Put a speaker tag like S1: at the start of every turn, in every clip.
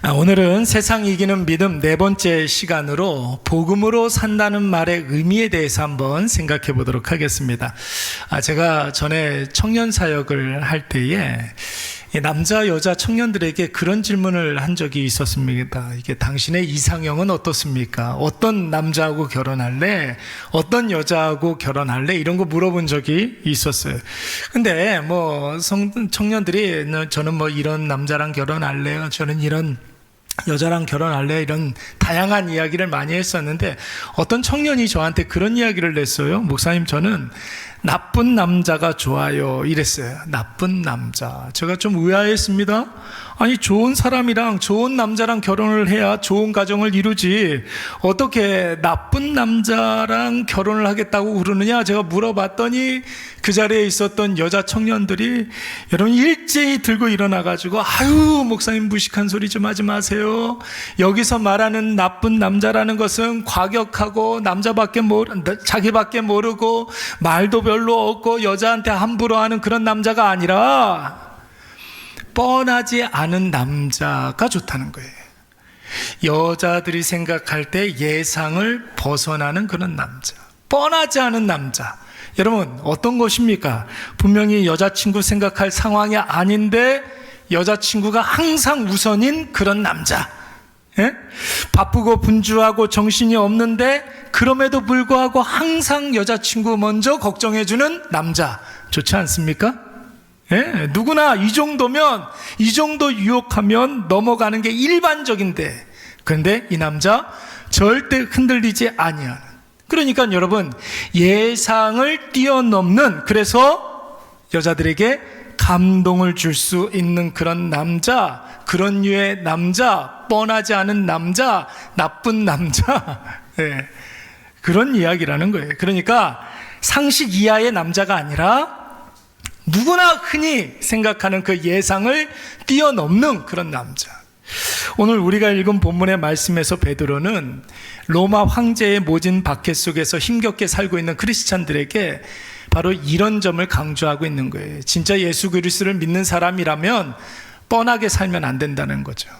S1: 오늘은 세상 이기는 믿음 네 번째 시간으로 복음으로 산다는 말의 의미에 대해서 한번 생각해 보도록 하겠습니다. 제가 전에 청년 사역을 할 때에 남자 여자 청년들에게 그런 질문을 한 적이 있었습니다. 이게 당신의 이상형은 어떻습니까? 어떤 남자하고 결혼할래? 어떤 여자하고 결혼할래? 이런 거 물어본 적이 있었어요. 근데 청년들이 저는 이런 남자랑 결혼할래요. 저는 이런 여자랑 결혼할래? 이런 다양한 이야기를 많이 했었는데 어떤 청년이 저한테 그런 이야기를 냈어요. 목사님, 저는 나쁜 남자가 좋아요. 이랬어요. 나쁜 남자. 제가 좀 의아했습니다. 아니, 좋은 사람이랑 좋은 남자랑 결혼을 해야 좋은 가정을 이루지 어떻게 나쁜 남자랑 결혼을 하겠다고 그러느냐 제가 물어봤더니 그 자리에 있었던 여자 청년들이 여러분 일제히 들고 일어나가지고 아유, 목사님 무식한 소리 좀 하지 마세요. 여기서 말하는 나쁜 남자라는 것은 과격하고 자기밖에 모르고 말도 별로 없고 여자한테 함부로 하는 그런 남자가 아니라 뻔하지 않은 남자가 좋다는 거예요. 여자들이 생각할 때 예상을 벗어나는 그런 남자, 뻔하지 않은 남자. 여러분, 어떤 것입니까? 분명히 여자친구 생각할 상황이 아닌데 여자친구가 항상 우선인 그런 남자. 예? 바쁘고 분주하고 정신이 없는데 그럼에도 불구하고 항상 여자친구 먼저 걱정해주는 남자. 좋지 않습니까? 예? 누구나 이 정도면, 이 정도 유혹하면 넘어가는 게 일반적인데, 그런데 이 남자 절대 흔들리지 아니하는, 그러니까 여러분 예상을 뛰어넘는, 그래서 여자들에게 감동을 줄 수 있는 그런 남자, 그런 류의 남자, 뻔하지 않은 남자, 나쁜 남자, 예, 그런 이야기라는 거예요. 그러니까 상식 이하의 남자가 아니라 누구나 흔히 생각하는 그 예상을 뛰어넘는 그런 남자. 오늘 우리가 읽은 본문의 말씀에서 베드로는 로마 황제의 모진 박해 속에서 힘겹게 살고 있는 크리스찬들에게 바로 이런 점을 강조하고 있는 거예요. 진짜 예수 그리스도를 믿는 사람이라면 뻔하게 살면 안 된다는 거죠.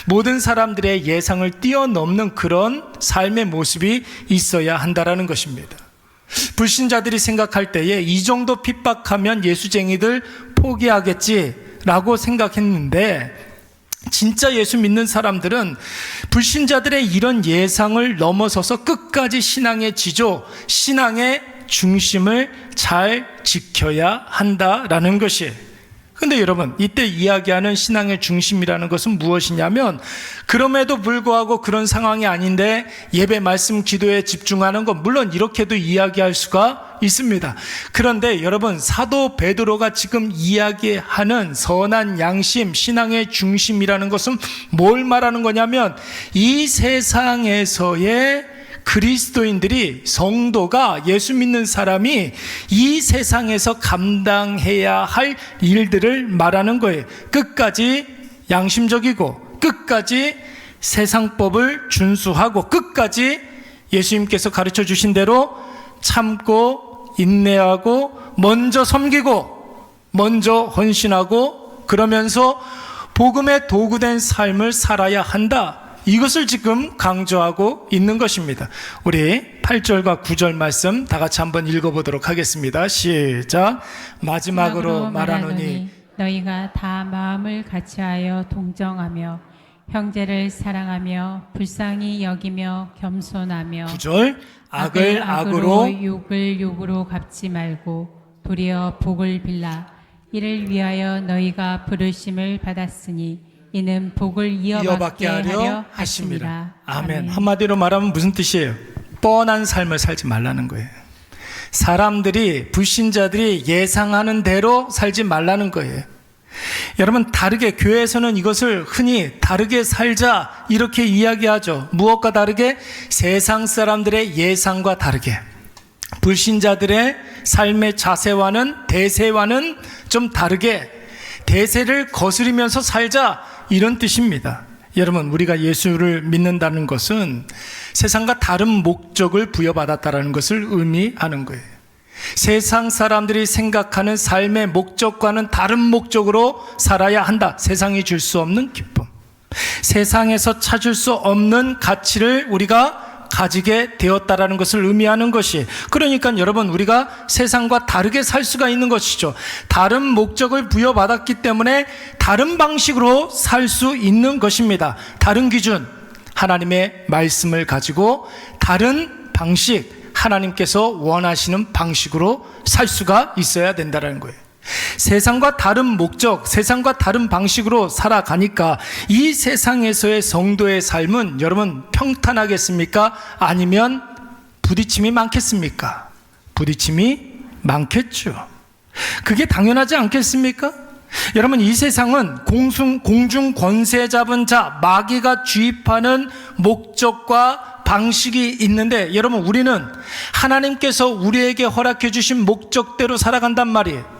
S1: 모든 사람들의 예상을 뛰어넘는 그런 삶의 모습이 있어야 한다는 것입니다. 불신자들이 생각할 때에 이 정도 핍박하면 예수쟁이들 포기하겠지라고 생각했는데, 진짜 예수 믿는 사람들은 불신자들의 이런 예상을 넘어서서 끝까지 신앙의 지조, 신앙의 중심을 잘 지켜야 한다라는 것이에요. 근데 여러분, 이때 이야기하는 신앙의 중심이라는 것은 무엇이냐면, 그럼에도 불구하고 그런 상황이 아닌데 예배, 말씀, 기도에 집중하는 것, 물론 이렇게도 이야기할 수가 있습니다. 그런데 여러분, 사도 베드로가 지금 이야기하는 선한 양심, 신앙의 중심이라는 것은 뭘 말하는 거냐면, 이 세상에서의 그리스도인들이, 성도가, 예수 믿는 사람이 이 세상에서 감당해야 할 일들을 말하는 거예요. 끝까지 양심적이고, 끝까지 세상법을 준수하고, 끝까지 예수님께서 가르쳐 주신 대로 참고 인내하고, 먼저 섬기고, 먼저 헌신하고, 그러면서 복음의 도구된 삶을 살아야 한다. 이것을 지금 강조하고 있는 것입니다. 우리 8절과 9절 말씀 다 같이 한번 읽어보도록 하겠습니다. 시작. 마지막으로 말하노니
S2: 너희가 다 마음을 같이하여 동정하며 형제를 사랑하며 불쌍히 여기며 겸손하며
S1: 9절. 악을 악으로
S2: 욕을 욕으로 갚지 말고 도리어 복을 빌라. 이를 위하여 너희가 부르심을 받았으니 이는 복을 이어받게 하려 하심이라.
S1: 아멘. 한마디로 말하면 무슨 뜻이에요? 뻔한 삶을 살지 말라는 거예요. 사람들이, 불신자들이 예상하는 대로 살지 말라는 거예요. 여러분, 다르게, 교회에서는 이것을 흔히 다르게 살자 이렇게 이야기하죠. 무엇과 다르게? 세상 사람들의 예상과 다르게, 불신자들의 삶의 자세와는, 대세와는 좀 다르게 대세를 거스리면서 살자, 이런 뜻입니다. 여러분, 우리가 예수를 믿는다는 것은 세상과 다른 목적을 부여받았다는 것을 의미하는 거예요. 세상 사람들이 생각하는 삶의 목적과는 다른 목적으로 살아야 한다. 세상이 줄 수 없는 기쁨. 세상에서 찾을 수 없는 가치를 우리가 가지게 되었다라는 것을 의미하는 것이, 그러니까 여러분, 우리가 세상과 다르게 살 수가 있는 것이죠. 다른 목적을 부여받았기 때문에 다른 방식으로 살 수 있는 것입니다. 다른 기준, 하나님의 말씀을 가지고 다른 방식, 하나님께서 원하시는 방식으로 살 수가 있어야 된다는 거예요. 세상과 다른 목적, 세상과 다른 방식으로 살아가니까 이 세상에서의 성도의 삶은 여러분 평탄하겠습니까? 아니면 부딪힘이 많겠습니까? 부딪힘이 많겠죠. 그게 당연하지 않겠습니까? 여러분, 이 세상은 공중 권세 잡은 자, 마귀가 주입하는 목적과 방식이 있는데, 여러분, 우리는 하나님께서 우리에게 허락해 주신 목적대로 살아간단 말이에요.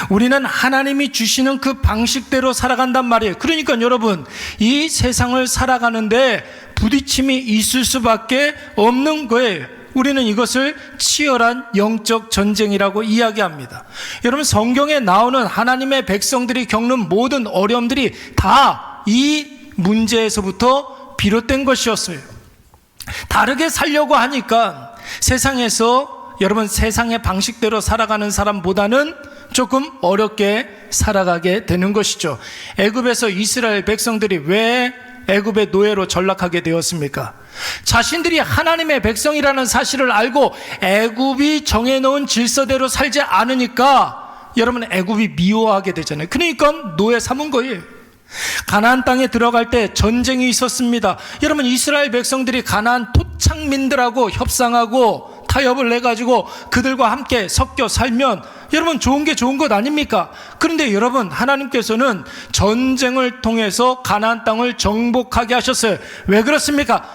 S1: 우리는 하나님이 주시는 그 방식대로 살아간단 말이에요. 그러니까 여러분, 이 세상을 살아가는데 부딪힘이 있을 수밖에 없는 거예요. 우리는 이것을 치열한 영적 전쟁이라고 이야기합니다. 여러분, 성경에 나오는 하나님의 백성들이 겪는 모든 어려움들이 다 이 문제에서부터 비롯된 것이었어요. 다르게 살려고 하니까 세상에서, 여러분, 세상의 방식대로 살아가는 사람보다는 조금 어렵게 살아가게 되는 것이죠. 애굽에서 이스라엘 백성들이 왜 애굽의 노예로 전락하게 되었습니까? 자신들이 하나님의 백성이라는 사실을 알고 애굽이 정해놓은 질서대로 살지 않으니까 여러분, 애굽이 미워하게 되잖아요. 그러니까 노예 삼은 거예요. 가나안 땅에 들어갈 때 전쟁이 있었습니다. 여러분, 이스라엘 백성들이 가나안 토착민들하고 협상하고 타협을 해가지고 그들과 함께 섞여 살면 여러분 좋은 게 좋은 것 아닙니까? 그런데 여러분, 하나님께서는 전쟁을 통해서 가나안 땅을 정복하게 하셨어요. 왜 그렇습니까?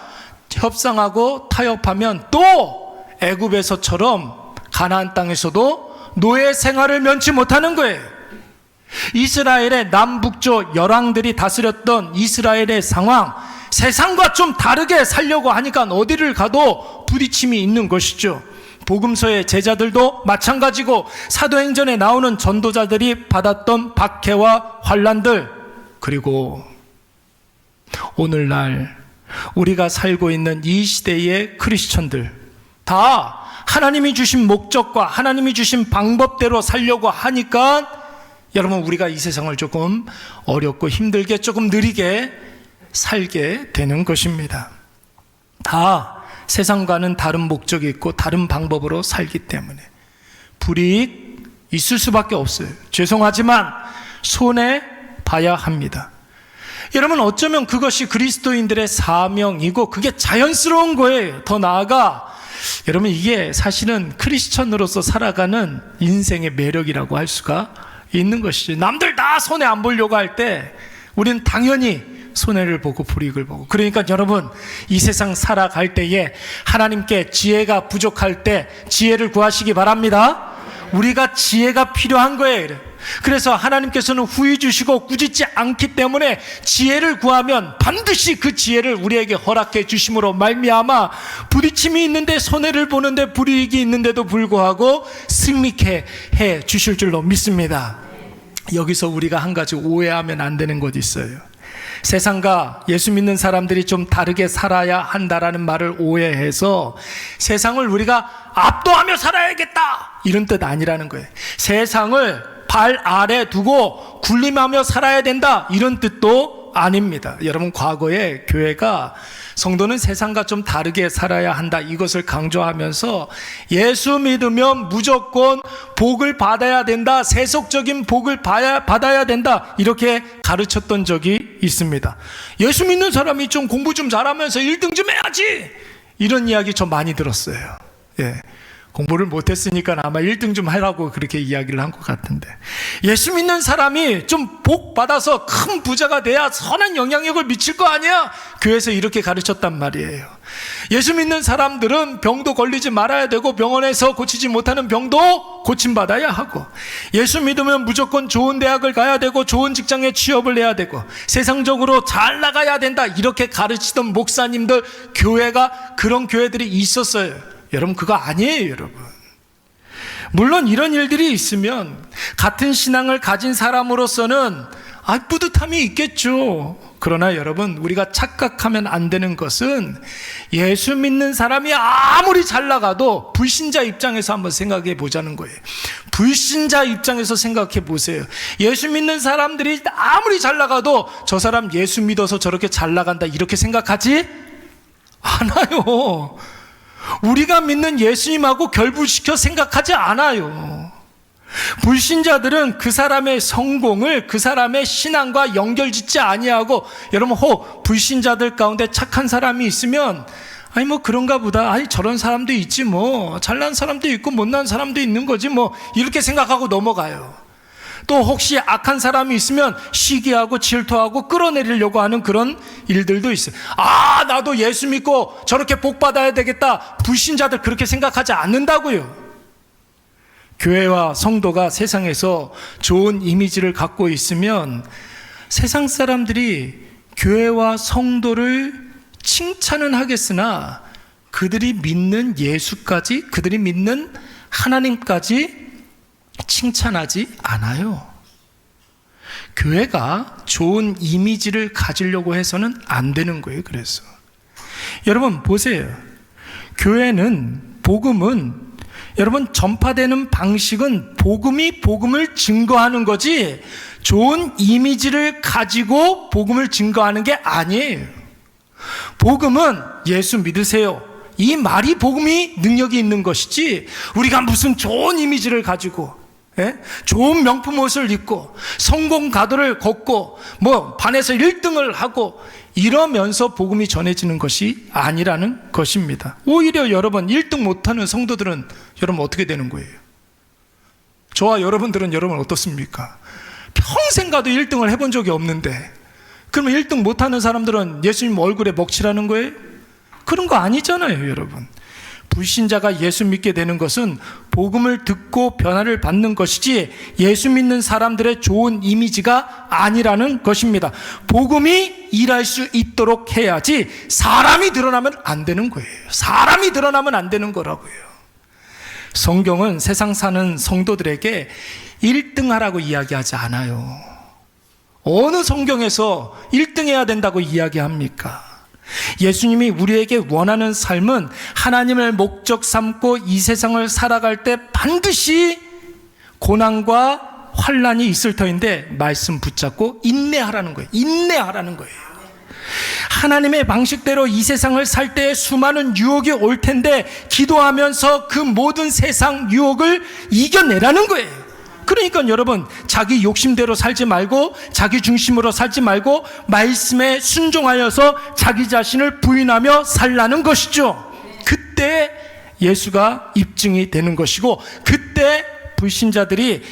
S1: 협상하고 타협하면 또 애굽에서처럼 가나안 땅에서도 노예 생활을 면치 못하는 거예요. 이스라엘의 남북쪽 열왕들이 다스렸던 이스라엘의 상황, 세상과 좀 다르게 살려고 하니까 어디를 가도 부딪힘이 있는 것이죠. 복음서의 제자들도 마찬가지고 사도행전에 나오는 전도자들이 받았던 박해와 환난들, 그리고 오늘날 우리가 살고 있는 이 시대의 크리스천들, 다 하나님이 주신 목적과 하나님이 주신 방법대로 살려고 하니까 여러분, 우리가 이 세상을 조금 어렵고 힘들게, 조금 느리게 살게 되는 것입니다. 다 세상과는 다른 목적이 있고 다른 방법으로 살기 때문에 불이익 있을 수밖에 없어요. 죄송하지만 손해 봐야 합니다. 여러분, 어쩌면 그것이 그리스도인들의 사명이고 그게 자연스러운 거예요. 더 나아가 여러분, 이게 사실은 크리스천으로서 살아가는 인생의 매력이라고 할 수가 있는 것이죠. 남들 다 손해 안 보려고 할 때 우리는 당연히 손해를 보고 불이익을 보고, 그러니까 여러분, 이 세상 살아갈 때에 하나님께 지혜가 부족할 때 지혜를 구하시기 바랍니다. 우리가 지혜가 필요한 거예요. 그래서 하나님께서는 후히 주시고 꾸짖지 않기 때문에 지혜를 구하면 반드시 그 지혜를 우리에게 허락해 주심으로 말미암아 부딪힘이 있는데, 손해를 보는데, 불이익이 있는데도 불구하고 승리케 해 주실 줄로 믿습니다. 여기서 우리가 한 가지 오해하면 안 되는 것이 있어요. 세상과 예수 믿는 사람들이 좀 다르게 살아야 한다라는 말을 오해해서 세상을 우리가 압도하며 살아야겠다, 이런 뜻 아니라는 거예요. 세상을 발 아래 두고 군림하며 살아야 된다, 이런 뜻도 아닙니다. 여러분, 과거에 교회가 성도는 세상과 좀 다르게 살아야 한다, 이것을 강조하면서 예수 믿으면 무조건 복을 받아야 된다, 세속적인 복을 받아야 된다, 이렇게 가르쳤던 적이 있습니다. 예수 믿는 사람이 좀 공부 좀 잘하면서 1등 좀 해야지, 이런 이야기 좀 많이 들었어요. 예. 공부를 못했으니까 아마 1등 좀 하라고 그렇게 이야기를 한 것 같은데, 예수 믿는 사람이 좀 복 받아서 큰 부자가 돼야 선한 영향력을 미칠 거 아니야? 교회에서 이렇게 가르쳤단 말이에요. 예수 믿는 사람들은 병도 걸리지 말아야 되고 병원에서 고치지 못하는 병도 고침받아야 하고, 예수 믿으면 무조건 좋은 대학을 가야 되고 좋은 직장에 취업을 해야 되고 세상적으로 잘 나가야 된다, 이렇게 가르치던 목사님들, 교회가 그런 교회들이 있었어요. 여러분, 그거 아니에요, 여러분. 물론 이런 일들이 있으면 같은 신앙을 가진 사람으로서는 뿌듯함이 있겠죠. 그러나 여러분, 우리가 착각하면 안 되는 것은 예수 믿는 사람이 아무리 잘 나가도 불신자 입장에서 한번 생각해 보자는 거예요. 불신자 입장에서 생각해 보세요. 예수 믿는 사람들이 아무리 잘 나가도 저 사람 예수 믿어서 저렇게 잘 나간다 이렇게 생각하지 않아요. 우리가 믿는 예수님하고 결부시켜 생각하지 않아요. 불신자들은 그 사람의 성공을 그 사람의 신앙과 연결짓지 아니하고, 여러분 혹 불신자들 가운데 착한 사람이 있으면 아니 뭐 그런가 보다, 아니 저런 사람도 있지, 뭐 잘난 사람도 있고 못난 사람도 있는 거지 뭐, 이렇게 생각하고 넘어가요. 또 혹시 악한 사람이 있으면 시기하고 질투하고 끌어내리려고 하는 그런 일들도 있어요. 나도 예수 믿고 저렇게 복 받아야 되겠다. 불신자들 그렇게 생각하지 않는다고요. 교회와 성도가 세상에서 좋은 이미지를 갖고 있으면 세상 사람들이 교회와 성도를 칭찬은 하겠으나 그들이 믿는 예수까지, 그들이 믿는 하나님까지 칭찬하지 않아요. 교회가 좋은 이미지를 가지려고 해서는 안 되는 거예요. 그래서 여러분 보세요. 교회는, 복음은, 여러분 전파되는 방식은 복음이 복음을 증거하는 거지 좋은 이미지를 가지고 복음을 증거하는 게 아니에요. 복음은 예수 믿으세요, 이 말이 복음이 능력이 있는 것이지, 우리가 무슨 좋은 이미지를 가지고 좋은 명품 옷을 입고 성공 가도를 걷고 뭐 반에서 1등을 하고 이러면서 복음이 전해지는 것이 아니라는 것입니다. 오히려 여러분 1등 못하는 성도들은 여러분 어떻게 되는 거예요? 저와 여러분들은 여러분 어떻습니까? 평생 가도 1등을 해본 적이 없는데 그러면 1등 못하는 사람들은 예수님 얼굴에 먹칠하는 거예요? 그런 거 아니잖아요. 여러분, 불신자가 예수 믿게 되는 것은 복음을 듣고 변화를 받는 것이지 예수 믿는 사람들의 좋은 이미지가 아니라는 것입니다. 복음이 일할 수 있도록 해야지 사람이 드러나면 안 되는 거예요. 사람이 드러나면 안 되는 거라고요. 성경은 세상 사는 성도들에게 1등 하라고 이야기하지 않아요. 어느 성경에서 1등 해야 된다고 이야기합니까? 예수님이 우리에게 원하는 삶은 하나님을 목적 삼고 이 세상을 살아갈 때 반드시 고난과 환난이 있을 터인데 말씀 붙잡고 인내하라는 거예요. 인내하라는 거예요. 하나님의 방식대로 이 세상을 살 때 수많은 유혹이 올 텐데 기도하면서 그 모든 세상 유혹을 이겨내라는 거예요. 그러니까 여러분, 자기 욕심대로 살지 말고 자기 중심으로 살지 말고 말씀에 순종하여서 자기 자신을 부인하며 살라는 것이죠. 그때 예수가 입증이 되는 것이고, 그때 불신자들이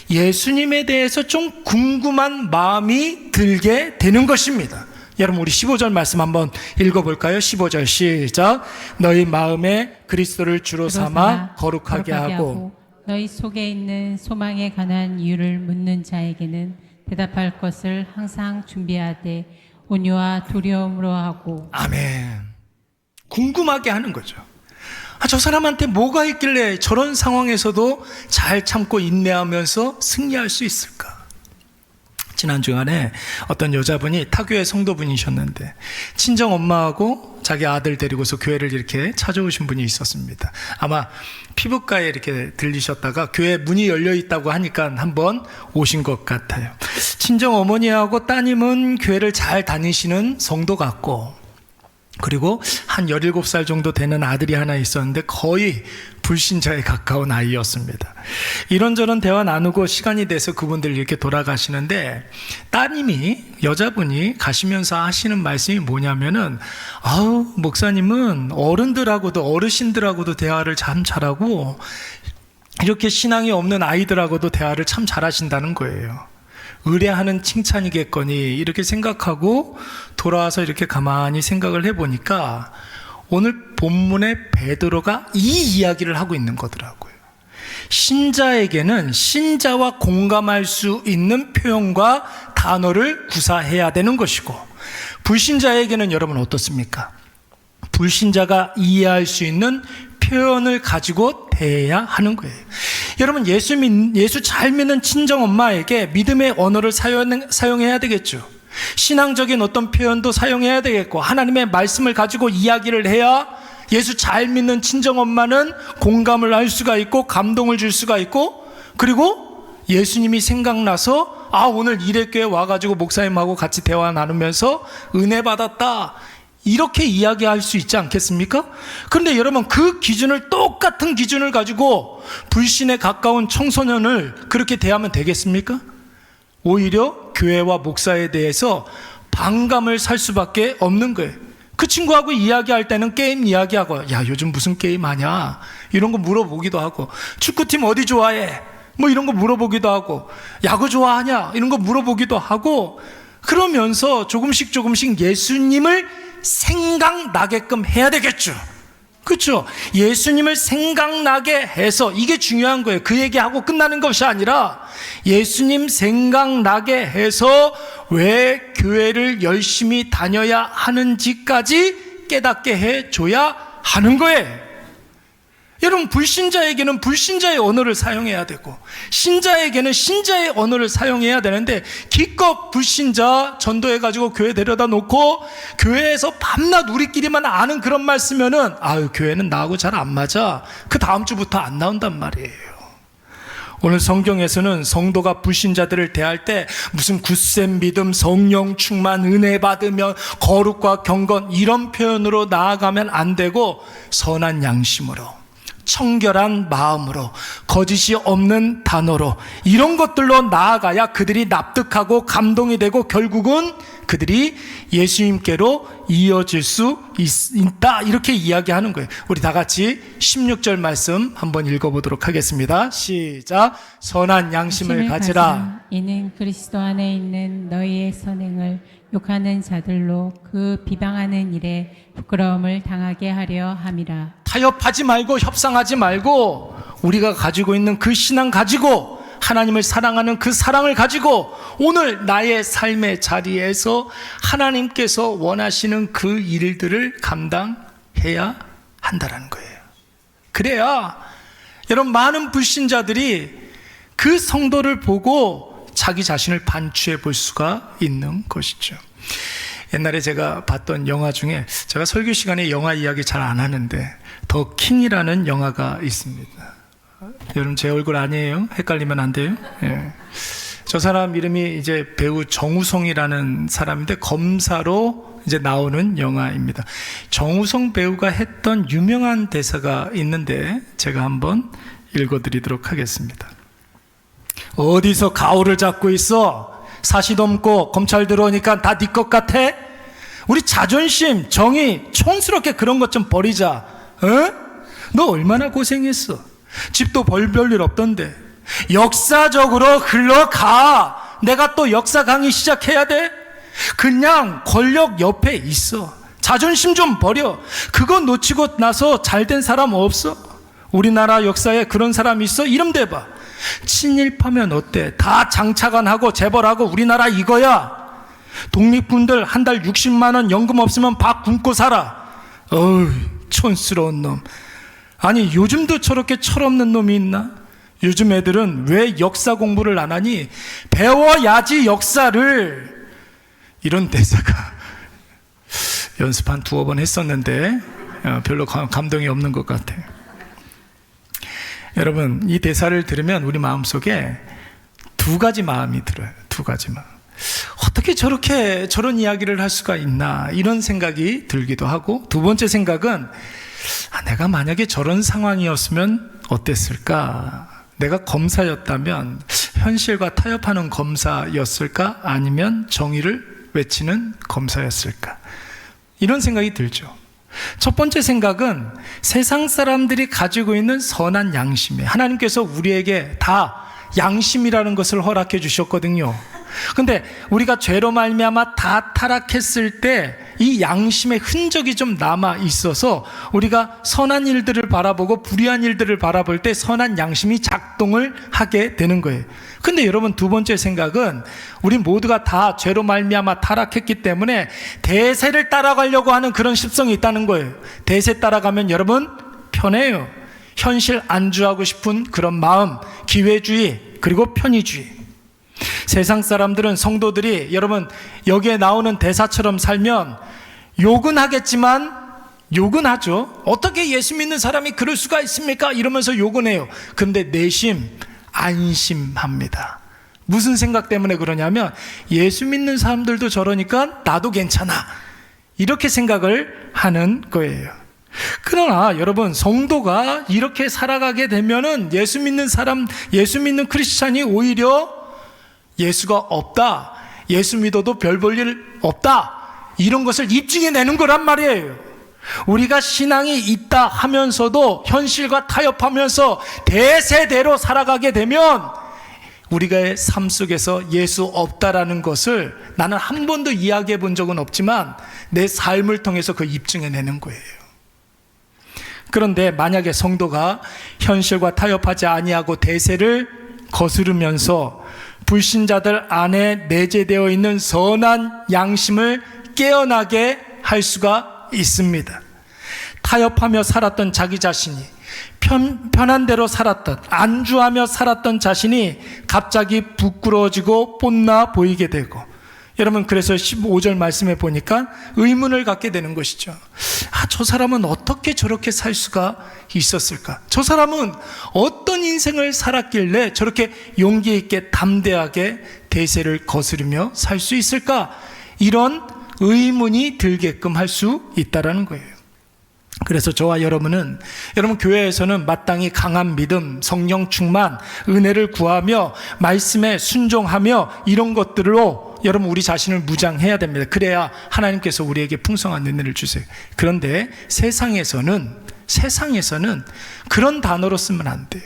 S1: 예수님에 대해서 좀 궁금한 마음이 들게 되는 것입니다. 여러분, 우리 15절 말씀 한번 읽어볼까요? 15절 시작. 너희 마음에 그리스도를 주로 삼아 거룩하게 하고
S2: 너희 속에 있는 소망에 관한 이유를 묻는 자에게는 대답할 것을 항상 준비하되 온유와 두려움으로 하고.
S1: 아멘. 궁금하게 하는 거죠. 저 사람한테 뭐가 있길래 저런 상황에서도 잘 참고 인내하면서 승리할 수 있을까? 지난 주간에 어떤 여자분이 타교의 성도분이셨는데 친정 엄마하고 자기 아들 데리고서 교회를 이렇게 찾아오신 분이 있었습니다. 아마 피부과에 이렇게 들리셨다가 교회 문이 열려 있다고 하니까 한번 오신 것 같아요. 친정 어머니하고 따님은 교회를 잘 다니시는 성도 같고, 그리고 한 17살 정도 되는 아들이 하나 있었는데 거의 불신자에 가까운 아이였습니다. 이런저런 대화 나누고 시간이 돼서 그분들 이렇게 돌아가시는데 따님이, 여자분이 가시면서 하시는 말씀이 뭐냐면은, 목사님은 어른들하고도, 어르신들하고도 대화를 참 잘하고 이렇게 신앙이 없는 아이들하고도 대화를 참 잘하신다는 거예요. 의뢰하는 칭찬이겠거니 이렇게 생각하고 돌아와서 이렇게 가만히 생각을 해보니까 오늘 본문의 베드로가 이 이야기를 하고 있는 거더라고요. 신자에게는 신자와 공감할 수 있는 표현과 단어를 구사해야 되는 것이고, 불신자에게는 여러분 어떻습니까? 불신자가 이해할 수 있는 표현을 가지고 대해야 하는 거예요. 여러분, 예수 잘 믿는 친정엄마에게 믿음의 언어를 사용해야 되겠죠. 신앙적인 어떤 표현도 사용해야 되겠고, 하나님의 말씀을 가지고 이야기를 해야 예수 잘 믿는 친정엄마는 공감을 할 수가 있고 감동을 줄 수가 있고, 그리고 예수님이 생각나서 오늘 이래교회 와가지고 목사님하고 같이 대화 나누면서 은혜 받았다, 이렇게 이야기할 수 있지 않겠습니까? 그런데 여러분, 그 기준을, 똑같은 기준을 가지고 불신에 가까운 청소년을 그렇게 대하면 되겠습니까? 오히려 교회와 목사에 대해서 반감을 살 수밖에 없는 거예요. 그 친구하고 이야기할 때는 게임 이야기하고, 야, 요즘 무슨 게임 하냐, 이런 거 물어보기도 하고, 축구팀 어디 좋아해, 뭐 이런 거 물어보기도 하고, 야구 좋아하냐, 이런 거 물어보기도 하고, 그러면서 조금씩 예수님을 생각나게끔 해야 되겠죠. 그렇죠? 예수님을 생각나게 해서, 이게 중요한 거예요. 그 얘기하고 끝나는 것이 아니라 예수님 생각나게 해서 왜 교회를 열심히 다녀야 하는지까지 깨닫게 해줘야 하는 거예요. 여러분, 불신자에게는 불신자의 언어를 사용해야 되고, 신자에게는 신자의 언어를 사용해야 되는데, 기껏 불신자 전도해가지고 교회 데려다 놓고 교회에서 밤낮 우리끼리만 아는 그런 말 쓰면은, 교회는 나하고 잘 안 맞아, 그 다음 주부터 안 나온단 말이에요. 오늘 성경에서는 성도가 불신자들을 대할 때 무슨 굳센 믿음, 성령 충만, 은혜 받으면, 거룩과 경건, 이런 표현으로 나아가면 안 되고, 선한 양심으로, 청결한 마음으로, 거짓이 없는 단어로, 이런 것들로 나아가야 그들이 납득하고 감동이 되고 결국은 그들이 예수님께로 이어질 수 있다, 이렇게 이야기하는 거예요. 우리 다 같이 16절 말씀 한번 읽어보도록 하겠습니다. 시작. 선한 양심을 가지라.
S2: 이는 그리스도 안에 있는 너희의 선행을 욕하는 자들로 그 비방하는 일에 부끄러움을 당하게 하려 함이라.
S1: 타협하지 말고 협상하지 말고, 우리가 가지고 있는 그 신앙 가지고, 하나님을 사랑하는 그 사랑을 가지고 오늘 나의 삶의 자리에서 하나님께서 원하시는 그 일들을 감당해야 한다는 거예요. 그래야 여러분, 많은 불신자들이 그 성도를 보고 자기 자신을 반추해 볼 수가 있는 것이죠. 옛날에 제가 봤던 영화 중에, 제가 설교 시간에 영화 이야기 잘 안 하는데 더 킹이라는 영화가 있습니다. 여러분, 제 얼굴 아니에요? 헷갈리면 안 돼요? 예. 저 사람 이름이 이제 배우 정우성이라는 사람인데, 검사로 이제 나오는 영화입니다. 정우성 배우가 했던 유명한 대사가 있는데 제가 한번 읽어드리도록 하겠습니다. 어디서 가오를 잡고 있어? 사시도 없고 검찰 들어오니까 다 네 것 같아? 우리 자존심, 정의, 촌스럽게 그런 것 좀 버리자. 너 얼마나 고생했어? 집도 별일 없던데. 역사적으로 흘러가. 내가 또 역사 강의 시작해야 돼? 그냥 권력 옆에 있어. 자존심 좀 버려. 그거 놓치고 나서 잘된 사람 없어? 우리나라 역사에 그런 사람 있어? 이름 대봐. 친일파면 어때? 다 장차관하고 재벌하고 우리나라 이거야. 독립군들 한 달 60만 원 연금 없으면 밥 굶고 살아. 어휴, 촌스러운 놈. 아니, 요즘도 저렇게 철없는 놈이 있나? 요즘 애들은 왜 역사 공부를 안 하니? 배워야지 역사를. 이런 대사가 연습 한 2번 했었는데 별로 감동이 없는 것 같아요. 여러분, 이 대사를 들으면 우리 마음속에 두 가지 마음이 들어요. 두 가지 마음. 어떻게 저런 이야기를 할 수가 있나, 이런 생각이 들기도 하고, 두 번째 생각은, 내가 만약에 저런 상황이었으면 어땠을까? 내가 검사였다면 현실과 타협하는 검사였을까? 아니면 정의를 외치는 검사였을까? 이런 생각이 들죠. 첫 번째 생각은 세상 사람들이 가지고 있는 선한 양심이에요. 하나님께서 우리에게 다 양심이라는 것을 허락해 주셨거든요. 근데 우리가 죄로 말미암아 다 타락했을 때 이 양심의 흔적이 좀 남아 있어서 우리가 선한 일들을 바라보고 불의한 일들을 바라볼 때 선한 양심이 작동을 하게 되는 거예요. 근데 여러분, 두 번째 생각은 우리 모두가 다 죄로 말미암아 타락했기 때문에 대세를 따라가려고 하는 그런 습성이 있다는 거예요. 대세 따라가면 여러분 편해요. 현실 안주하고 싶은 그런 마음, 기회주의, 그리고 편의주의. 세상 사람들은, 성도들이 여러분 여기에 나오는 대사처럼 살면 욕은 하겠지만, 욕은 하죠. 어떻게 예수 믿는 사람이 그럴 수가 있습니까? 이러면서 욕은 해요. 근데 내심 안심합니다. 무슨 생각 때문에 그러냐면, 예수 믿는 사람들도 저러니까 나도 괜찮아, 이렇게 생각을 하는 거예요. 그러나 여러분, 성도가 이렇게 살아가게 되면은 예수 믿는 사람, 예수 믿는 크리스찬이 오히려 예수가 없다, 예수 믿어도 별 볼 일 없다, 이런 것을 입증해 내는 거란 말이에요. 우리가 신앙이 있다 하면서도 현실과 타협하면서 대세대로 살아가게 되면 우리가 삶 속에서 예수 없다라는 것을 나는 한 번도 이야기해 본 적은 없지만 내 삶을 통해서 그 입증해 내는 거예요. 그런데 만약에 성도가 현실과 타협하지 아니하고 대세를 거스르면서 불신자들 안에 내재되어 있는 선한 양심을 깨어나게 할 수가 있습니다. 타협하며 살았던 자기 자신이, 편한 대로 살았던, 안주하며 살았던 자신이 갑자기 부끄러워지고 뽐나 보이게 되고, 여러분 그래서 15절 말씀에 보니까 의문을 갖게 되는 것이죠. 저 사람은 어떻게 저렇게 살 수가 있었을까? 저 사람은 어떤 인생을 살았길래 저렇게 용기 있게 담대하게 대세를 거스르며 살 수 있을까? 이런 의문이 들게끔 할 수 있다라는 거예요. 그래서 저와 여러분은, 여러분 교회에서는 마땅히 강한 믿음, 성령 충만, 은혜를 구하며 말씀에 순종하며 이런 것들로 여러분 우리 자신을 무장해야 됩니다. 그래야 하나님께서 우리에게 풍성한 은혜를 주세요. 그런데 세상에서는 그런 단어로 쓰면 안 돼요.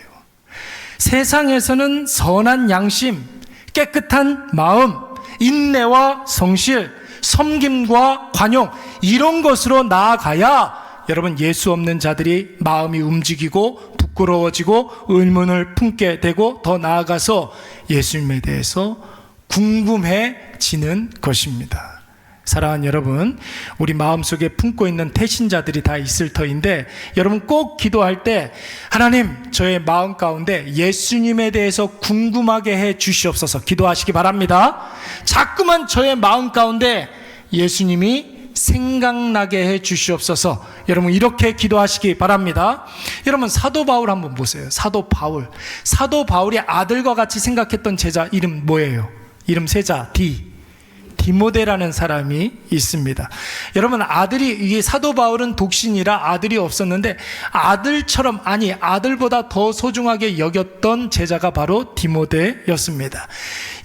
S1: 세상에서는 선한 양심, 깨끗한 마음, 인내와 성실, 섬김과 관용, 이런 것으로 나아가야 여러분 예수 없는 자들이 마음이 움직이고 부끄러워지고 의문을 품게 되고 더 나아가서 예수님에 대해서 궁금해지는 것입니다. 사랑하는 여러분, 우리 마음속에 품고 있는 태신자들이 다 있을 터인데, 여러분 꼭 기도할 때 하나님, 저의 마음 가운데 예수님에 대해서 궁금하게 해 주시옵소서 기도하시기 바랍니다. 자꾸만 저의 마음 가운데 예수님이 생각나게 해 주시옵소서, 여러분 이렇게 기도하시기 바랍니다. 여러분 사도 바울 한번 보세요. 사도 바울이 아들과 같이 생각했던 제자 이름 뭐예요? 이름 세자 디모데라는 사람이 있습니다. 여러분 이 사도 바울은 독신이라 아들이 없었는데 아들처럼, 아니 아들보다 더 소중하게 여겼던 제자가 바로 디모데였습니다.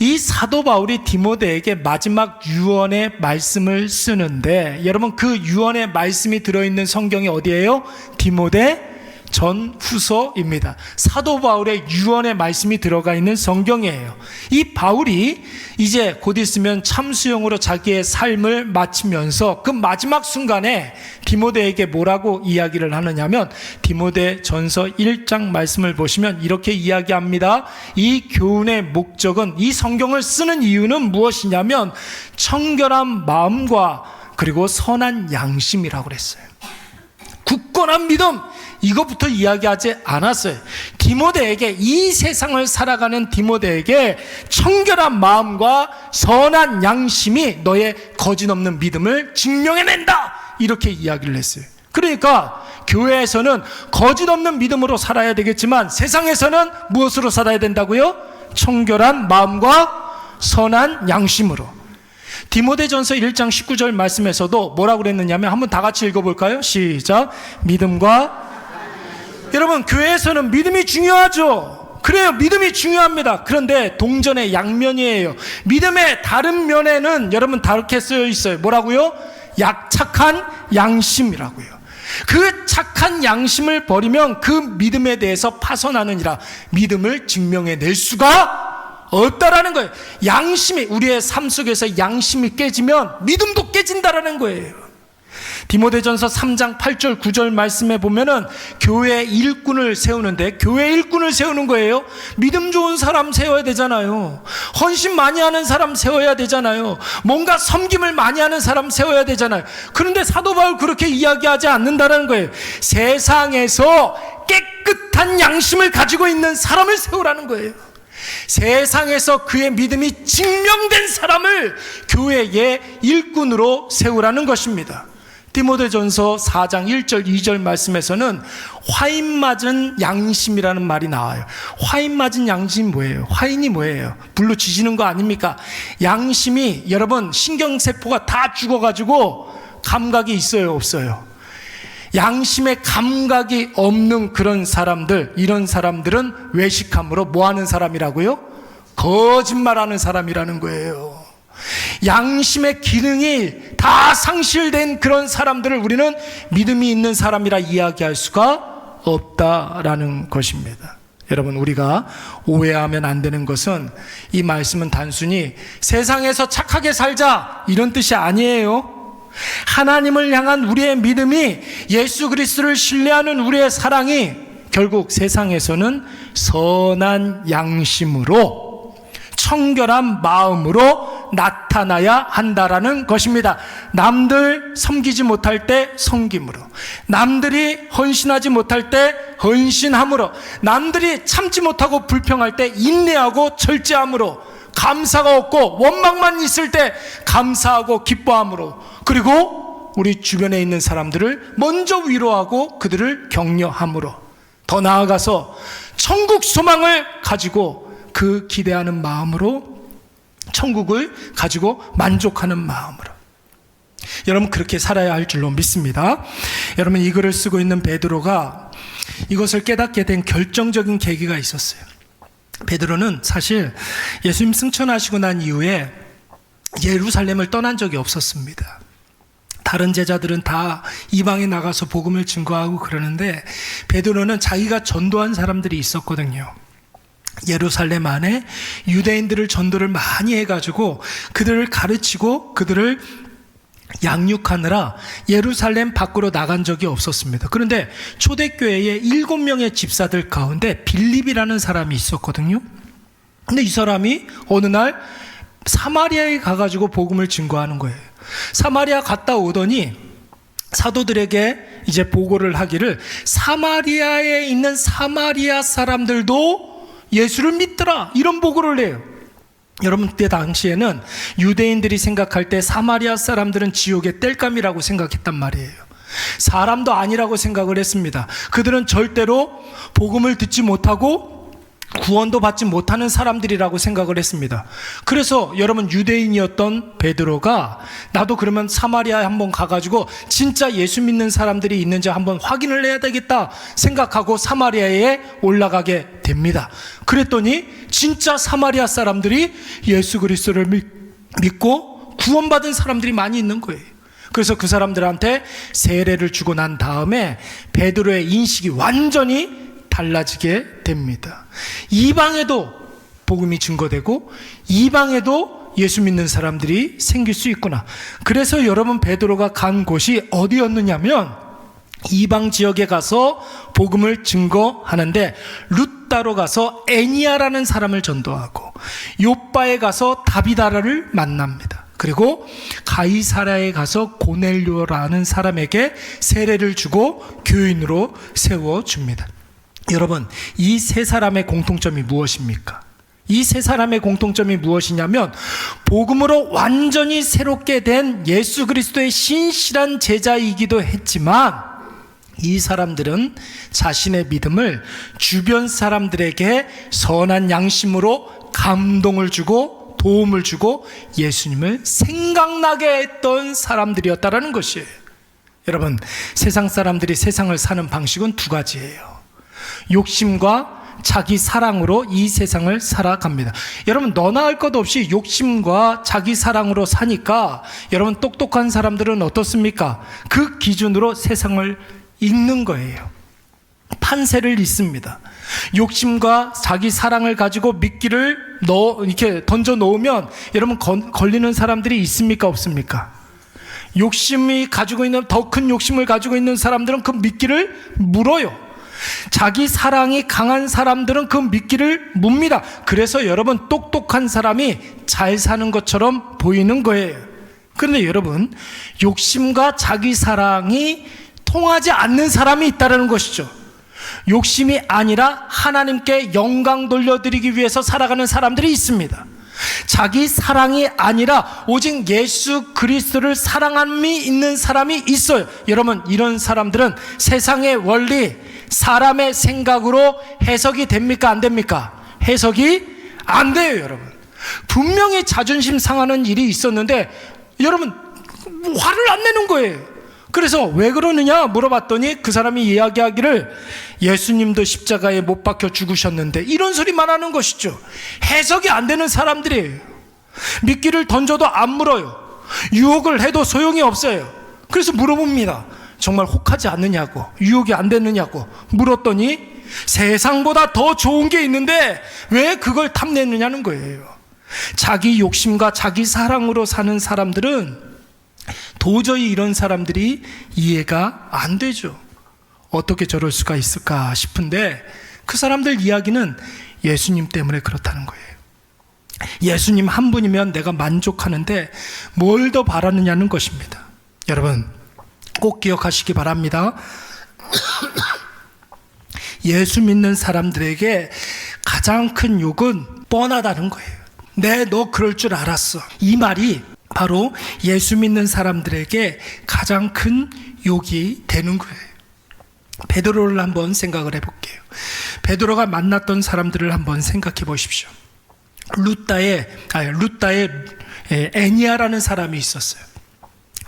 S1: 이 사도 바울이 디모데에게 마지막 유언의 말씀을 쓰는데, 여러분 그 유언의 말씀이 들어있는 성경이 어디예요? 디모데 전후서입니다. 사도 바울의 유언의 말씀이 들어가 있는 성경이에요. 이 바울이 이제 곧 있으면 참수형으로 자기의 삶을 마치면서 그 마지막 순간에 디모데에게 뭐라고 이야기를 하느냐면, 디모데 전서 1장 말씀을 보시면 이렇게 이야기합니다. 이 교훈의 목적은, 이 성경을 쓰는 이유는 무엇이냐면 청결한 마음과 그리고 선한 양심이라고 그랬어요. 굳건한 믿음, 이것부터 이야기하지 않았어요. 디모데에게, 이 세상을 살아가는 디모데에게 청결한 마음과 선한 양심이 너의 거짓없는 믿음을 증명해낸다, 이렇게 이야기를 했어요. 그러니까 교회에서는 거짓없는 믿음으로 살아야 되겠지만 세상에서는 무엇으로 살아야 된다고요? 청결한 마음과 선한 양심으로. 디모데전서 1장 19절 말씀에서도 뭐라고 그랬느냐면, 한번 다 같이 읽어볼까요? 시작. 믿음과, 여러분 교회에서는 믿음이 중요하죠. 그래요, 믿음이 중요합니다. 그런데 동전의 양면이에요. 믿음의 다른 면에는 여러분 다르게 쓰여 있어요. 뭐라고요? 착한 양심이라고요. 그 착한 양심을 버리면 그 믿음에 대해서 파선하느니라 믿음을 증명해 낼 수가 없다라는 거예요. 양심이, 우리의 삶 속에서 양심이 깨지면 믿음도 깨진다라는 거예요. 디모데전서 3장 8절 9절 말씀에 보면은 교회 일꾼을 세우는데, 교회 일꾼을 세우는 거예요. 믿음 좋은 사람 세워야 되잖아요. 헌신 많이 하는 사람 세워야 되잖아요. 뭔가 섬김을 많이 하는 사람 세워야 되잖아요. 그런데 사도 바울 그렇게 이야기하지 않는다는 거예요. 세상에서 깨끗한 양심을 가지고 있는 사람을 세우라는 거예요. 세상에서 그의 믿음이 증명된 사람을 교회의 일꾼으로 세우라는 것입니다. 디모데전서 4장 1절 2절 말씀에서는 화인 맞은 양심이라는 말이 나와요. 화인 맞은 양심이 뭐예요? 화인이 뭐예요? 불로 지지는 거 아닙니까? 양심이, 여러분, 신경세포가 다 죽어가지고 감각이 있어요, 없어요? 양심의 감각이 없는 그런 사람들, 이런 사람들은 외식함으로 뭐 하는 사람이라고요? 거짓말하는 사람이라는 거예요. 양심의 기능이 다 상실된 그런 사람들을 우리는 믿음이 있는 사람이라 이야기할 수가 없다라는 것입니다. 여러분, 우리가 오해하면 안 되는 것은, 이 말씀은 단순히 세상에서 착하게 살자 이런 뜻이 아니에요. 하나님을 향한 우리의 믿음이, 예수 그리스도를 신뢰하는 우리의 사랑이 결국 세상에서는 선한 양심으로, 청결한 마음으로 나타나야 한다라는 것입니다. 남들 섬기지 못할 때 섬김으로, 남들이 헌신하지 못할 때 헌신함으로, 남들이 참지 못하고 불평할 때 인내하고 절제함으로, 감사가 없고 원망만 있을 때 감사하고 기뻐함으로, 그리고 우리 주변에 있는 사람들을 먼저 위로하고 그들을 격려함으로, 더 나아가서 천국 소망을 가지고 그 기대하는 마음으로, 천국을 가지고 만족하는 마음으로, 여러분 그렇게 살아야 할 줄로 믿습니다. 여러분, 이 글을 쓰고 있는 베드로가 이것을 깨닫게 된 결정적인 계기가 있었어요. 베드로는 사실 예수님 승천하시고 난 이후에 예루살렘을 떠난 적이 없었습니다. 다른 제자들은 다 이방에 나가서 복음을 증거하고 그러는데, 베드로는 자기가 전도한 사람들이 있었거든요. 예루살렘 안에 유대인들을 전도를 많이 해가지고 그들을 가르치고 그들을 양육하느라 예루살렘 밖으로 나간 적이 없었습니다. 그런데 초대교회에 7명의 집사들 가운데 빌립이라는 사람이 있었거든요. 근데 이 사람이 어느 날 사마리아에 가가지고 복음을 증거하는 거예요. 사마리아 갔다 오더니 사도들에게 이제 보고를 하기를, 사마리아에 있는 사마리아 사람들도 예수를 믿더라, 이런 보고를 해요. 여러분, 그때 당시에는 유대인들이 생각할 때 사마리아 사람들은 지옥의 땔감이라고 생각했단 말이에요. 사람도 아니라고 생각을 했습니다. 그들은 절대로 복음을 듣지 못하고 구원도 받지 못하는 사람들이라고 생각을 했습니다. 그래서 여러분, 유대인이었던 베드로가 나도 그러면 사마리아에 한번 가가지고 진짜 예수 믿는 사람들이 있는지 한번 확인을 해야 되겠다 생각하고 사마리아에 올라가게 됩니다. 그랬더니 진짜 사마리아 사람들이 예수 그리스도를 믿고 구원받은 사람들이 많이 있는 거예요. 그래서 그 사람들한테 세례를 주고 난 다음에 베드로의 인식이 완전히 달라지게 됩니다. 이방에도 복음이 증거되고 이방에도 예수 믿는 사람들이 생길 수 있구나. 그래서 여러분, 베드로가 간 곳이 어디였느냐면 이방 지역에 가서 복음을 증거하는데, 룻다로 가서 애니아라는 사람을 전도하고, 요빠에 가서 다비다라를 만납니다. 그리고 가이사랴에 가서 고넬료라는 사람에게 세례를 주고 교인으로 세워줍니다. 여러분, 이 세 사람의 공통점이 무엇입니까? 이 세 사람의 공통점이 무엇이냐면, 복음으로 완전히 새롭게 된 예수 그리스도의 신실한 제자이기도 했지만, 이 사람들은 자신의 믿음을 주변 사람들에게 선한 양심으로 감동을 주고 도움을 주고 예수님을 생각나게 했던 사람들이었다라는 것이에요. 여러분, 세상 사람들이 세상을 사는 방식은 두 가지예요. 욕심과 자기 사랑으로 이 세상을 살아갑니다. 여러분, 너나 할 것 없이 욕심과 자기 사랑으로 사니까 여러분, 똑똑한 사람들은 어떻습니까? 그 기준으로 세상을 읽는 거예요. 판세를 읽습니다. 욕심과 자기 사랑을 가지고 미끼를 이렇게 던져 놓으면 여러분, 걸리는 사람들이 있습니까, 없습니까? 욕심이 가지고 있는, 더 큰 욕심을 가지고 있는 사람들은 그 미끼를 물어요. 자기 사랑이 강한 사람들은 그 미끼를 뭅니다. 그래서 여러분, 똑똑한 사람이 잘 사는 것처럼 보이는 거예요. 그런데 여러분, 욕심과 자기 사랑이 통하지 않는 사람이 있다는 것이죠. 욕심이 아니라 하나님께 영광 돌려드리기 위해서 살아가는 사람들이 있습니다. 자기 사랑이 아니라 오직 예수 그리스도를 사랑함이 있는 사람이 있어요. 여러분, 이런 사람들은 세상의 원리, 사람의 생각으로 해석이 됩니까? 안 됩니까? 해석이 안 돼요. 여러분, 분명히 자존심 상하는 일이 있었는데 여러분, 화를 안 내는 거예요. 그래서 왜 그러느냐 물어봤더니 그 사람이 이야기하기를 예수님도 십자가에 못 박혀 죽으셨는데, 이런 소리만 하는 것이죠. 해석이 안 되는 사람들이에요. 미끼를 던져도 안 물어요. 유혹을 해도 소용이 없어요. 그래서 물어봅니다. 정말 혹하지 않느냐고, 유혹이 안 됐느냐고 물었더니 세상보다 더 좋은 게 있는데 왜 그걸 탐내느냐는 거예요. 자기 욕심과 자기 사랑으로 사는 사람들은 도저히 이런 사람들이 이해가 안 되죠. 어떻게 저럴 수가 있을까 싶은데, 그 사람들 이야기는 예수님 때문에 그렇다는 거예요. 예수님 한 분이면 내가 만족하는데 뭘 더 바라느냐는 것입니다. 여러분, 꼭 기억하시기 바랍니다. 예수 믿는 사람들에게 가장 큰 욕은 뻔하다는 거예요. 너 그럴 줄 알았어. 이 말이 바로 예수 믿는 사람들에게 가장 큰 욕이 되는 거예요. 베드로를 한번 생각을 해볼게요. 베드로가 만났던 사람들을 한번 생각해 보십시오. 루다의 애니아라는 사람이 있었어요.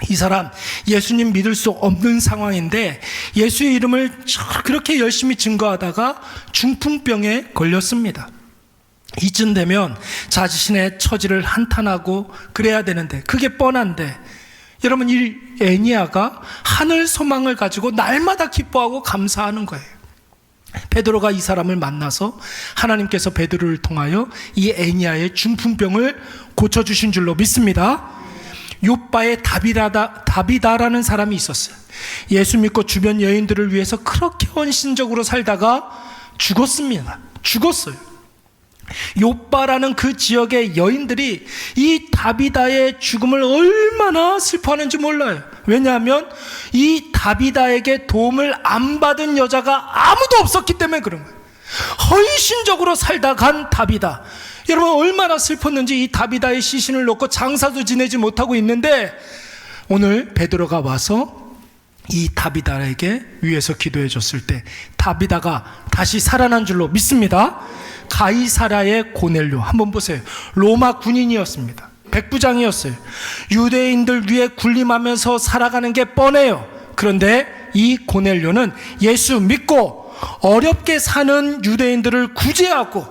S1: 이 사람 예수님 믿을 수 없는 상황인데 예수의 이름을 그렇게 열심히 증거하다가 중풍병에 걸렸습니다. 이쯤 되면 자신의 처지를 한탄하고 그래야 되는데, 그게 뻔한데, 여러분, 이 애니아가 하늘 소망을 가지고 날마다 기뻐하고 감사하는 거예요. 베드로가 이 사람을 만나서 하나님께서 베드로를 통하여 이 애니아의 중풍병을 고쳐주신 줄로 믿습니다. 욥바의 다비다라는 사람이 있었어요. 예수 믿고 주변 여인들을 위해서 그렇게 헌신적으로 살다가 죽었어요. 욥바라는 그 지역의 여인들이 이 다비다의 죽음을 얼마나 슬퍼하는지 몰라요. 왜냐하면 이 다비다에게 도움을 안 받은 여자가 아무도 없었기 때문에 그런 거예요. 헌신적으로 살다 간 다비다. 여러분, 얼마나 슬펐는지. 이 다비다의 시신을 놓고 장사도 지내지 못하고 있는데 오늘 베드로가 와서 이 다비다에게 위해서 기도해 줬을 때 다비다가 다시 살아난 줄로 믿습니다. 가이사랴의 고넬료, 한번 보세요. 로마 군인이었습니다. 백부장이었어요. 유대인들 위에 군림하면서 살아가는 게 뻔해요. 그런데 이 고넬료는 예수 믿고 어렵게 사는 유대인들을 구제하고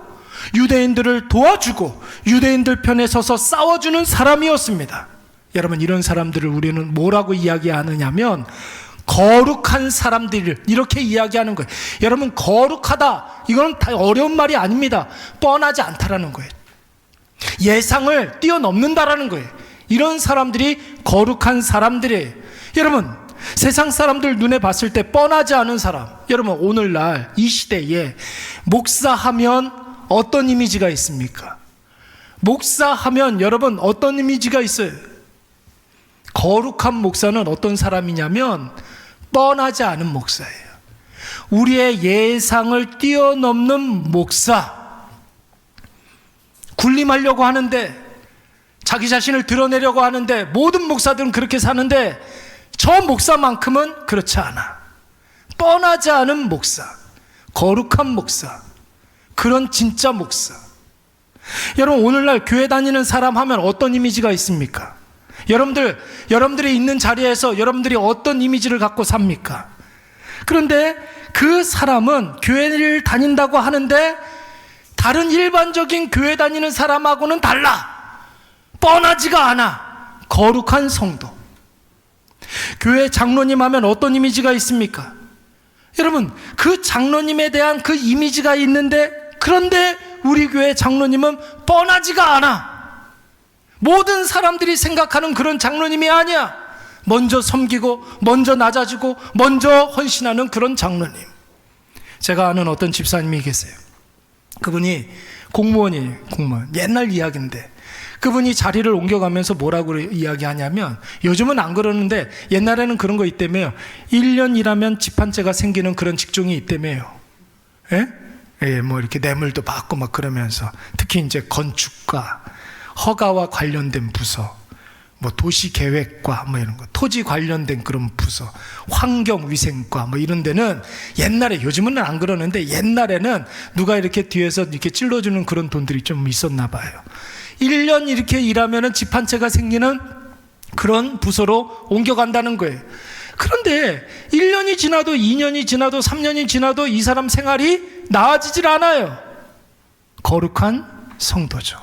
S1: 유대인들을 도와주고 유대인들 편에 서서 싸워주는 사람이었습니다. 여러분, 이런 사람들을 우리는 뭐라고 이야기하느냐면 거룩한 사람들, 이렇게 이야기하는 거예요. 여러분, 거룩하다, 이건 다 어려운 말이 아닙니다. 뻔하지 않다라는 거예요. 예상을 뛰어넘는다라는 거예요. 이런 사람들이 거룩한 사람들이에요. 여러분, 세상 사람들 눈에 봤을 때 뻔하지 않은 사람, 여러분, 오늘날 이 시대에 목사하면 어떤 이미지가 있습니까? 목사하면 여러분 어떤 이미지가 있어요? 거룩한 목사는 어떤 사람이냐면 뻔하지 않은 목사예요. 우리의 예상을 뛰어넘는 목사. 군림하려고 하는데, 자기 자신을 드러내려고 하는데, 모든 목사들은 그렇게 사는데 저 목사만큼은 그렇지 않아. 뻔하지 않은 목사, 거룩한 목사, 그런 진짜 목사. 여러분, 오늘날 교회 다니는 사람 하면 어떤 이미지가 있습니까? 여러분들이 있는 자리에서 여러분들이 어떤 이미지를 갖고 삽니까? 그런데 그 사람은 교회를 다닌다고 하는데 다른 일반적인 교회 다니는 사람하고는 달라. 뻔하지가 않아. 거룩한 성도. 교회 장로님 하면 어떤 이미지가 있습니까? 여러분, 그 장로님에 대한 그 이미지가 있는데, 그런데 우리 교회 장로님은 뻔하지가 않아. 모든 사람들이 생각하는 그런 장로님이 아니야. 먼저 섬기고 먼저 낮아지고 먼저 헌신하는 그런 장로님. 제가 아는 어떤 집사님이 계세요. 그분이 공무원이에요. 공무원. 옛날 이야기인데 그분이 자리를 옮겨가면서 뭐라고 이야기하냐면, 요즘은 안 그러는데 옛날에는 그런 거 있다며요. 1년 일하면 집 한 채가 생기는 그런 직종이 있다며요. 예? 예, 뭐 이렇게 뇌물도 받고 막 그러면서, 특히 이제 건축과 허가와 관련된 부서, 뭐 도시계획과 뭐 이런 거, 토지 관련된 그런 부서, 환경위생과 뭐 이런 데는 옛날에, 요즘은 안 그러는데 옛날에는 누가 이렇게 뒤에서 이렇게 찔러주는 그런 돈들이 좀 있었나 봐요. 1년 이렇게 일하면은 집 한 채가 생기는 그런 부서로 옮겨간다는 거예요. 그런데 1년이 지나도 2년이 지나도 3년이 지나도 이 사람 생활이 나아지질 않아요. 거룩한 성도죠.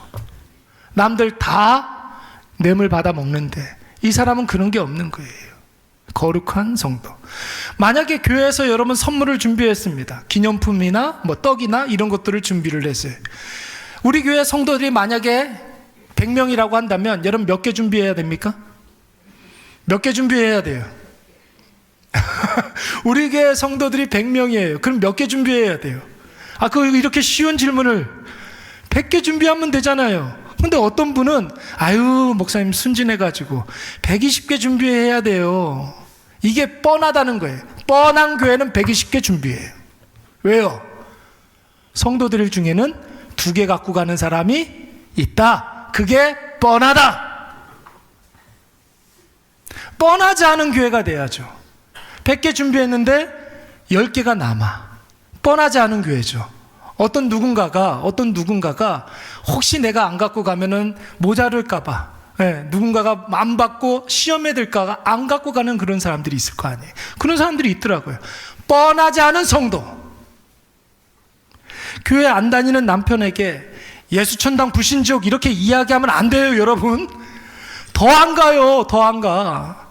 S1: 남들 다 뇌물 받아 먹는데 이 사람은 그런 게 없는 거예요. 거룩한 성도. 만약에 교회에서 여러분 선물을 준비했습니다. 기념품이나 뭐 떡이나 이런 것들을 준비를 했어요. 우리 교회 성도들이 만약에 100명이라고 한다면 여러분 몇 개 준비해야 됩니까? 몇 개 준비해야 돼요? 우리 교회 성도들이 100명이에요. 그럼 몇 개 준비해야 돼요? 이렇게 쉬운 질문을 100개 준비하면 되잖아요. 근데 어떤 분은 목사님 순진해가지고 120개 준비해야 돼요. 이게 뻔하다는 거예요. 뻔한 교회는 120개 준비해요. 왜요? 성도들 중에는 2개 갖고 가는 사람이 있다. 그게 뻔하다. 뻔하지 않은 교회가 돼야죠. 100개 준비했는데 10개가 남아. 뻔하지 않은 교회죠. 어떤 누군가가 혹시 내가 안 갖고 가면은 모자랄까봐, 누군가가 안 받고 시험에 들까봐 안 갖고 가는 그런 사람들이 있을 거 아니에요. 그런 사람들이 있더라고요. 뻔하지 않은 성도. 교회 안 다니는 남편에게 예수천당 불신지옥 이렇게 이야기하면 안 돼요, 여러분. 더 안 가요, 더 안 가.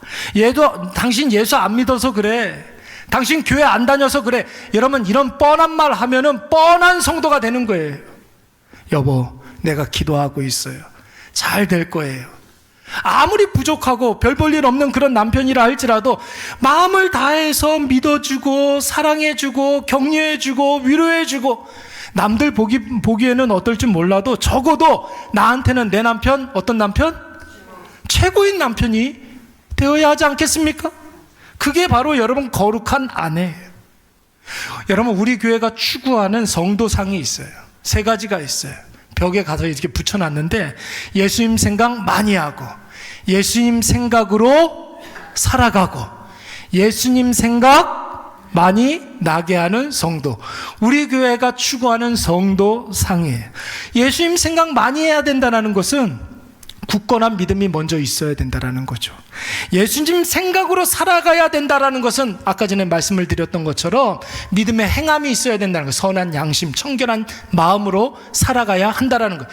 S1: 당신 예수 안 믿어서 그래. 당신 교회 안 다녀서 그래. 여러분, 이런 뻔한 말 하면은 뻔한 성도가 되는 거예요. 여보, 내가 기도하고 있어요. 잘 될 거예요. 아무리 부족하고 별 볼 일 없는 그런 남편이라 할지라도 마음을 다해서 믿어주고 사랑해주고 격려해주고 위로해주고, 남들 보기에는 어떨지 몰라도 적어도 나한테는 내 남편, 어떤 남편? 최고인 남편이 되어야 하지 않겠습니까? 그게 바로 여러분 거룩한 아내예요. 여러분, 우리 교회가 추구하는 성도상이 있어요. 3가지가 있어요. 벽에 가서 이렇게 붙여놨는데, 예수님 생각 많이 하고, 예수님 생각으로 살아가고, 예수님 생각 많이 나게 하는 성도. 우리 교회가 추구하는 성도상이에요. 예수님 생각 많이 해야 된다는 것은 굳건한 믿음이 먼저 있어야 된다는 거죠. 예수님 생각으로 살아가야 된다는 것은 아까 전에 말씀을 드렸던 것처럼 믿음의 행함이 있어야 된다는 거, 선한 양심, 청결한 마음으로 살아가야 한다는 거.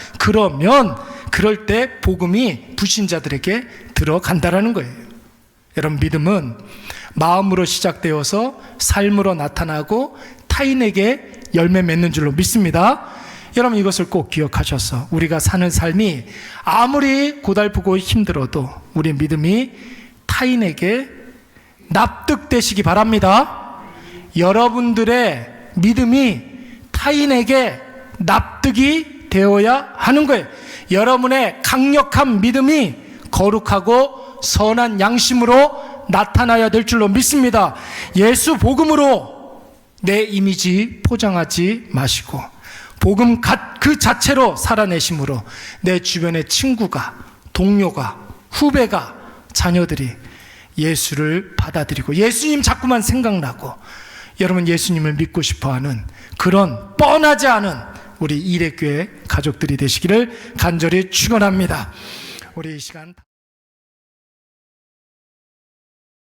S1: 그럴 때 복음이 불신자들에게 들어간다는 거예요. 여러분, 믿음은 마음으로 시작되어서 삶으로 나타나고 타인에게 열매 맺는 줄로 믿습니다. 여러분, 이것을 꼭 기억하셔서 우리가 사는 삶이 아무리 고달프고 힘들어도 우리 믿음이 타인에게 납득되시기 바랍니다. 여러분들의 믿음이 타인에게 납득이 되어야 하는 거예요. 여러분의 강력한 믿음이 거룩하고 선한 양심으로 나타나야 될 줄로 믿습니다. 예수 복음으로 내 이미지 포장하지 마시고 복음 그 자체로 살아내심으로 내 주변의 친구가, 동료가, 후배가, 자녀들이 예수를 받아들이고 예수님 자꾸만 생각나고 여러분 예수님을 믿고 싶어하는 그런 뻔하지 않은 우리 이레교회 가족들이 되시기를 간절히 축원합니다. 우리 이 시간